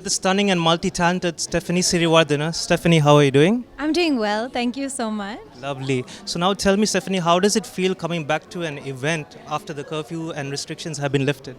the stunning and multi-talented Stephanie Siriwardena. Stephanie, how are you doing? I'm doing well, thank you so much. Lovely. So now tell me, Stephanie, how does it feel coming back to an event after the curfew and restrictions have been lifted?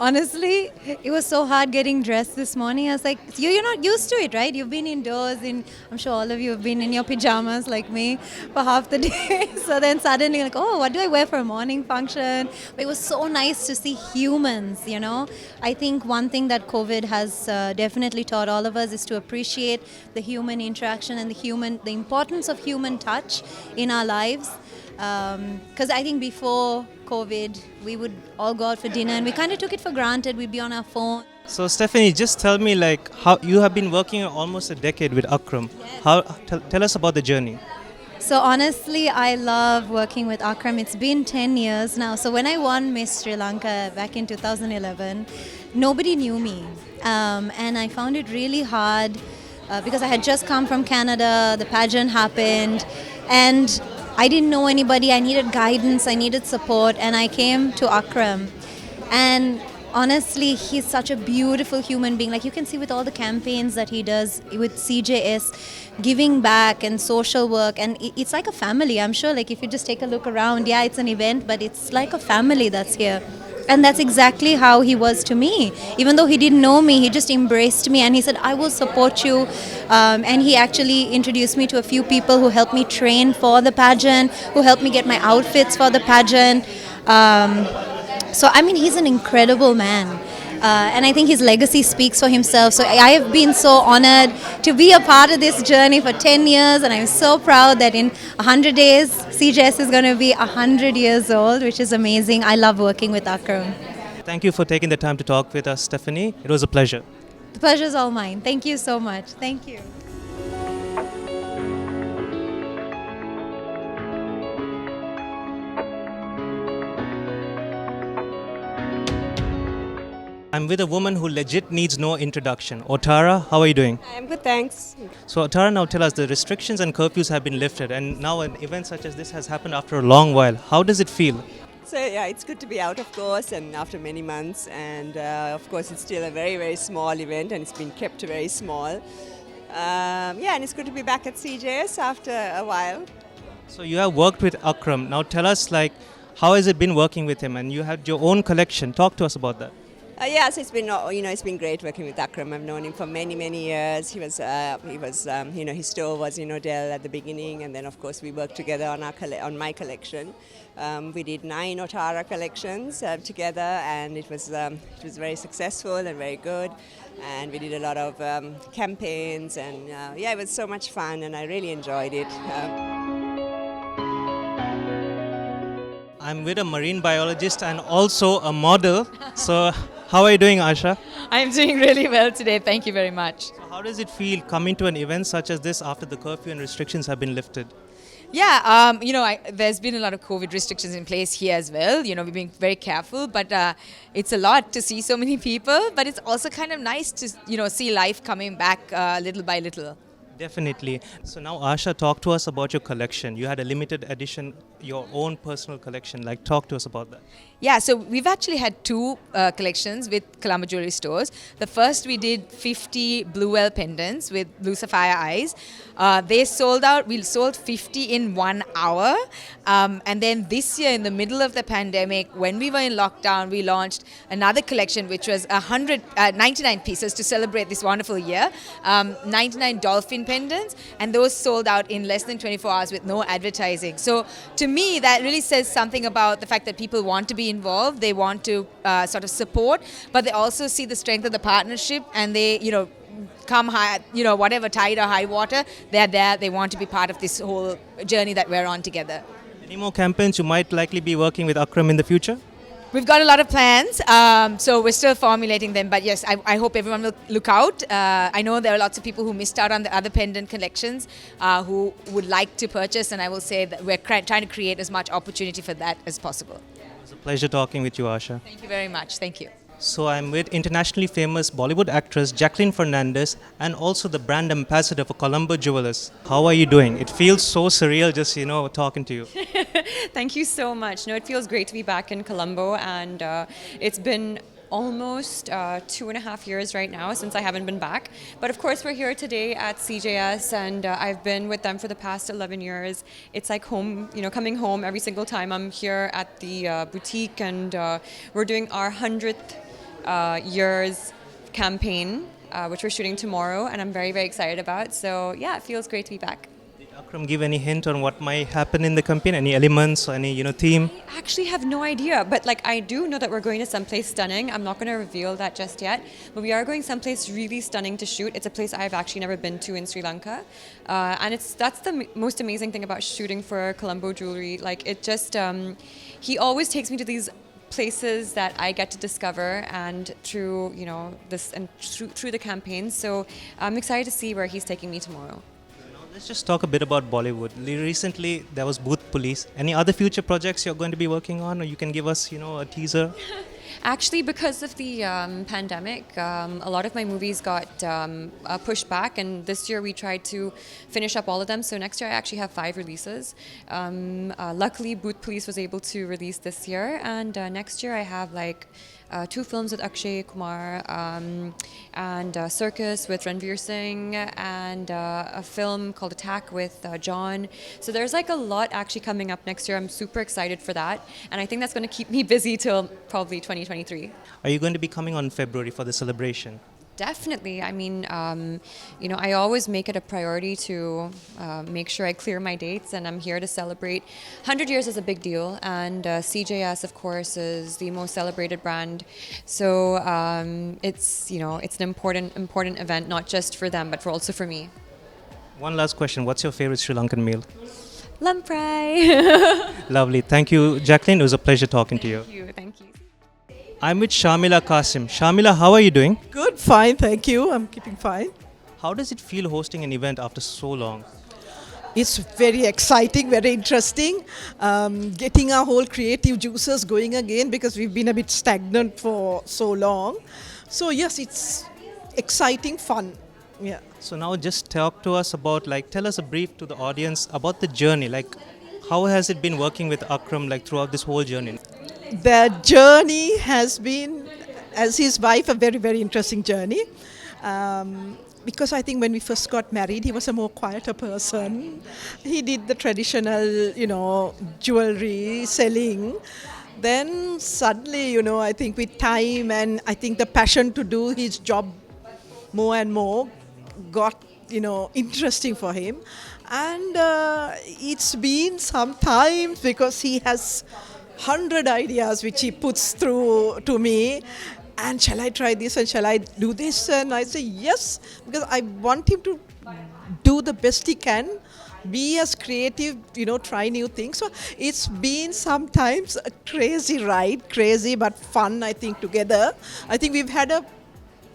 Honestly, it was so hard getting dressed this morning. I was like, you're not used to it, right? You've been indoors, and I'm sure all of you have been in your pajamas like me for half the day. So then suddenly, like, oh, what do I wear for a morning function? But it was so nice to see humans, you know. I think one thing that COVID has definitely taught all of us is to appreciate the human interaction and the importance of human touch in our lives. Because I think before COVID, we would all go out for dinner and we kind of took it for granted. We'd be on our phone. So Stephanie, just tell me like how you have been working almost a decade with Akram. Yes. How tell us about the journey. So honestly, I love working with Akram. It's been 10 years now. So when I won Miss Sri Lanka back in 2011, nobody knew me. And I found it really hard because I had just come from Canada, the pageant happened, and I didn't know anybody. I needed guidance, I needed support, and I came to Akram. And honestly, he's such a beautiful human being. Like you can see with all the campaigns that he does with CJS, giving back and social work, and it's like a family. I'm sure, like if you just take a look around, yeah, it's an event, but it's like a family that's here. And that's exactly how he was to me. Even though he didn't know me, he just embraced me and he said, I will support you. And he actually introduced me to a few people who helped me train for the pageant, who helped me get my outfits for the pageant. So, I mean, he's an incredible man. And I think his legacy speaks for himself. So I have been so honored to be a part of this journey for 10 years. And I'm so proud that in 100 days, CJS is going to be 100 years old, which is amazing. I love working with Akram. Thank you for taking the time to talk with us, Stephanie. It was a pleasure. The pleasure is all mine. Thank you so much. Thank you. I'm with a woman who legit needs no introduction. Otara, how are you doing? I'm good, thanks. So Otara, now tell us, the restrictions and curfews have been lifted and now an event such as this has happened after a long while. How does it feel? So yeah, it's good to be out, of course, and after many months. And of course, it's still a very, very small event, and it's been kept very small. Yeah, and it's good to be back at CJS after a while. So you have worked with Akram. Now tell us, like, how has it been working with him? And you had your own collection. Talk to us about that. Yeah, so it's been, it's been great working with Akram. I've known him for many, many years. He was, his store was, Dell at the beginning, and then of course we worked together on on my collection. We did 9 Otara collections together, and it was very successful and very good. And we did a lot of campaigns, and yeah, it was so much fun, and I really enjoyed it. I'm with a marine biologist and also a model. So how are you doing, Asha? I'm doing really well today. Thank you very much. So how does it feel coming to an event such as this after the curfew and restrictions have been lifted? Yeah, there's been a lot of COVID restrictions in place here as well. We're being very careful, but it's a lot to see so many people. But it's also kind of nice to, see life coming back little by little. Definitely. So now, Asha, talk to us about your collection. You had a limited edition, your own personal collection. Like, talk to us about that. Yeah, so we've actually had 2 collections with Colombo Jewellery stores. The first, we did 50 Blue Well pendants with blue sapphire eyes. They sold out. We sold 50 in 1 hour. And then this year, in the middle of the pandemic, when we were in lockdown, we launched another collection, which was 99 pieces to celebrate this wonderful year. 99 dolphin pendants, and those sold out in less than 24 hours with no advertising. So to me, that really says something about the fact that people want to be involved, they want to sort of support, but they also see the strength of the partnership, and they, come high, whatever tide or high water, they're there, they want to be part of this whole journey that we're on together. Any more campaigns you might likely be working with Akram in the future? We've got a lot of plans, so we're still formulating them. But yes, I hope everyone will look out. I know there are lots of people who missed out on the other pendant collections who would like to purchase, and I will say that we're trying to create as much opportunity for that as possible. It was a pleasure talking with you, Asha. Thank you very much. Thank you. So I'm with internationally famous Bollywood actress Jacqueline Fernandez and also the brand ambassador for Colombo Jewellers. How are you doing? It feels so surreal just, talking to you. Thank you so much. No, it feels great to be back in Colombo, and it's been almost 2.5 years right now since I haven't been back. But of course, we're here today at CJS, and I've been with them for the past 11 years. It's like home, coming home every single time I'm here at the boutique, and we're doing our 100th years campaign, which we're shooting tomorrow, and I'm very, very excited about. So yeah, it feels great to be back. Did Akram give any hint on what might happen in the campaign? Any elements or any theme? I actually have no idea, but like I do know that we're going to someplace stunning. I'm not going to reveal that just yet, but we are going someplace really stunning to shoot. It's a place I've actually never been to in Sri Lanka, and that's the most amazing thing about shooting for Colombo Jewellery. Like it just, he always takes me to these places that I get to discover, and through this and through the campaign. So I'm excited to see where he's taking me tomorrow. Let's just talk a bit about Bollywood. Recently, there was Booth Police. Any other future projects you're going to be working on, or you can give us, a teaser? Actually, because of the pandemic, a lot of my movies got pushed back, and this year we tried to finish up all of them. So next year I actually have 5 releases. Luckily, Booth Police was able to release this year, and next year I have like 2 films with Akshay Kumar, and Circus with Ranveer Singh, and a film called Attack with John. So there's like a lot actually coming up next year. I'm super excited for that, and I think that's going to keep me busy till probably 2023. Are you going to be coming on February for the celebration? Definitely. I mean, I always make it a priority to make sure I clear my dates, and I'm here to celebrate. 100 years is a big deal, and CJS, of course, is the most celebrated brand. So it's an important event, not just for them, but also for me. One last question. What's your favorite Sri Lankan meal? Lamprey. Lovely. Thank you, Jacqueline. It was a pleasure talking to you. Thank you. I'm with Shamila Kasim. Shamila, how are you doing? Good, fine, thank you. I'm keeping fine. How does it feel hosting an event after so long? It's very exciting, very interesting. Getting our whole creative juices going again, because we've been a bit stagnant for so long. So yes, it's exciting, fun. Yeah. So now just talk to us about, tell us a brief to the audience about the journey. How has it been working with Akram throughout this whole journey? The journey has been, as his wife, a very, very interesting journey. Because I think when we first got married, he was a more quieter person. He did the traditional, jewelry selling. Then suddenly, I think with time and I think the passion to do his job more and more got, interesting for him. And it's been some time because he has 100 ideas which he puts through to me, and shall I try this and shall I do this, and I say yes, because I want him to do the best he can, be as creative, try new things. So it's been sometimes a crazy ride, crazy but fun, I think, together. I think we've had a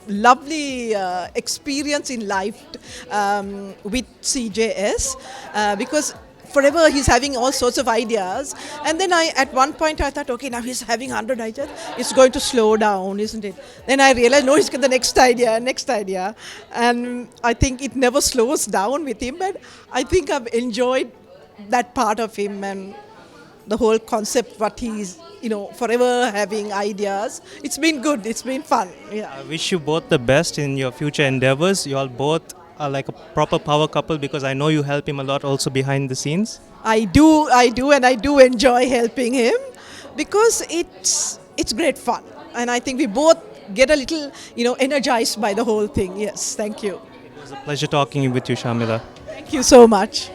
lovely experience in life with CJS, because forever he's having all sorts of ideas, and then at one point I thought, okay, now he's having 100 ideas, it's going to slow down, isn't it? Then I realized, no, he's got the next idea, and I think it never slows down with him. But I think I've enjoyed that part of him, and the whole concept, what he's forever having ideas. It's been good, it's been fun. Yeah. I wish you both the best in your future endeavors. You all both are like a proper power couple, because I know you help him a lot also behind the scenes. I do, and I do enjoy helping him, because it's great fun, and I think we both get a little energized by the whole thing. Yes, thank you. It was a pleasure talking with you, Shamila. Thank you so much.